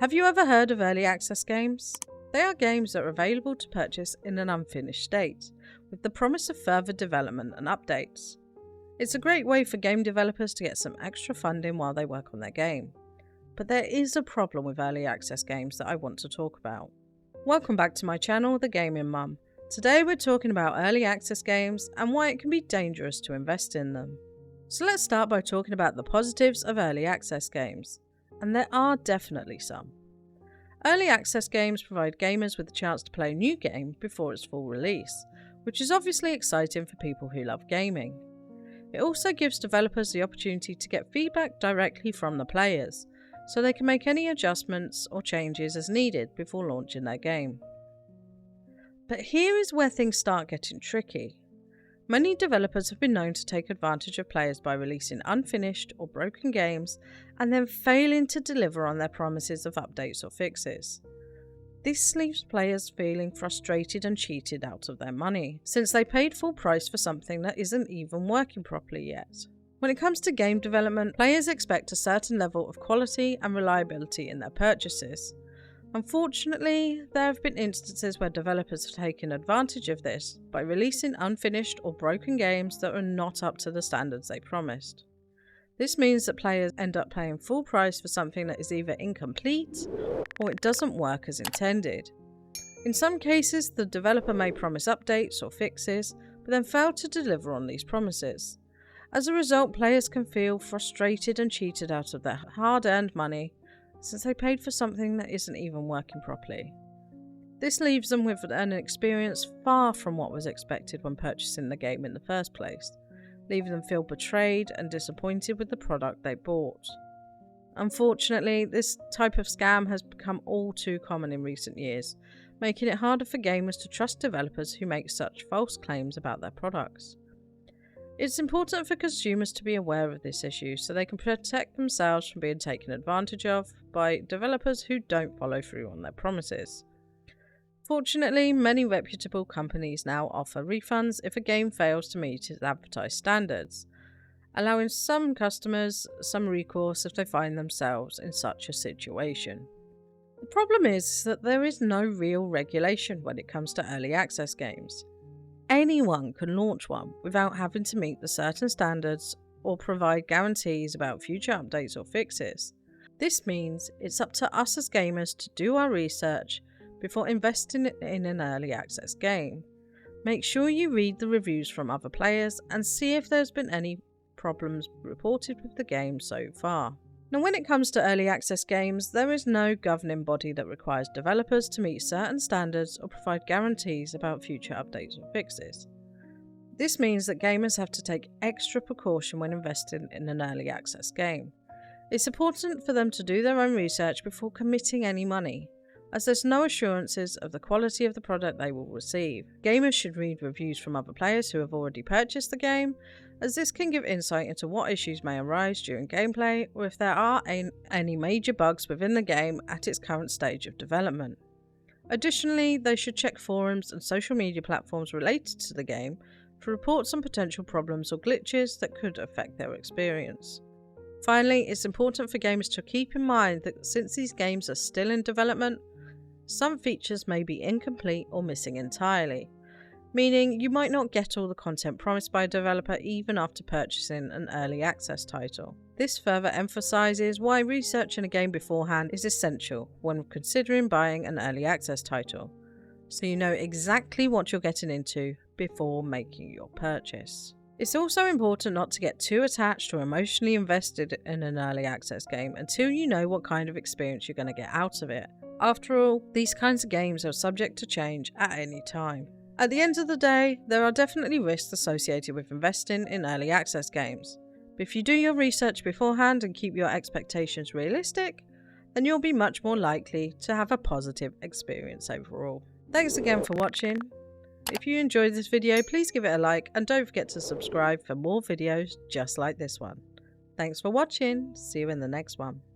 Have you ever heard of early access games? They are games that are available to purchase in an unfinished state, with the promise of further development and updates. It's a great way for game developers to get some extra funding while they work on their game. But there is a problem with early access games that I want to talk about. Welcome back to my channel, The Gaming Mum. Today we're talking about early access games and why it can be dangerous to invest in them. So let's start by talking about the positives of early access games. And there are definitely some. Early access games provide gamers with the chance to play a new game before its full release, which is obviously exciting for people who love gaming. It also gives developers the opportunity to get feedback directly from the players, so they can make any adjustments or changes as needed before launching their game. But here is where things start getting tricky. Many developers have been known to take advantage of players by releasing unfinished or broken games and then failing to deliver on their promises of updates or fixes. This leaves players feeling frustrated and cheated out of their money, since they paid full price for something that isn't even working properly yet. When it comes to game development, players expect a certain level of quality and reliability in their purchases. Unfortunately, there have been instances where developers have taken advantage of this by releasing unfinished or broken games that are not up to the standards they promised. This means that players end up paying full price for something that is either incomplete or it doesn't work as intended. In some cases, the developer may promise updates or fixes, but then fail to deliver on these promises. As a result, players can feel frustrated and cheated out of their hard-earned money, since they paid for something that isn't even working properly. This leaves them with an experience far from what was expected when purchasing the game in the first place, leaving them feel betrayed and disappointed with the product they bought. Unfortunately, this type of scam has become all too common in recent years, making it harder for gamers to trust developers who make such false claims about their products. It's important for consumers to be aware of this issue so they can protect themselves from being taken advantage of by developers who don't follow through on their promises. Fortunately, many reputable companies now offer refunds if a game fails to meet its advertised standards, allowing some customers some recourse if they find themselves in such a situation. The problem is that there is no real regulation when it comes to early access games. Anyone can launch one without having to meet the certain standards or provide guarantees about future updates or fixes. This means it's up to us as gamers to do our research before investing in an early access game. Make sure you read the reviews from other players and see if there's been any problems reported with the game so far. Now, when it comes to early access games, there is no governing body that requires developers to meet certain standards or provide guarantees about future updates or fixes. This means that gamers have to take extra precaution when investing in an early access game. It's important for them to do their own research before committing any money, as there's no assurances of the quality of the product they will receive. Gamers should read reviews from other players who have already purchased the game, as this can give insight into what issues may arise during gameplay or if there are any major bugs within the game at its current stage of development. Additionally, they should check forums and social media platforms related to the game for reports on potential problems or glitches that could affect their experience. Finally, it's important for gamers to keep in mind that since these games are still in development, some features may be incomplete or missing entirely, meaning you might not get all the content promised by a developer even after purchasing an early access title. This further emphasizes why researching a game beforehand is essential when considering buying an early access title, so you know exactly what you're getting into before making your purchase. It's also important not to get too attached or emotionally invested in an early access game until you know what kind of experience you're going to get out of it. After all, these kinds of games are subject to change at any time. At the end of the day, there are definitely risks associated with investing in early access games. But if you do your research beforehand and keep your expectations realistic, then you'll be much more likely to have a positive experience overall. Thanks again for watching. If you enjoyed this video, please give it a like and don't forget to subscribe for more videos just like this one. Thanks for watching. See you in the next one.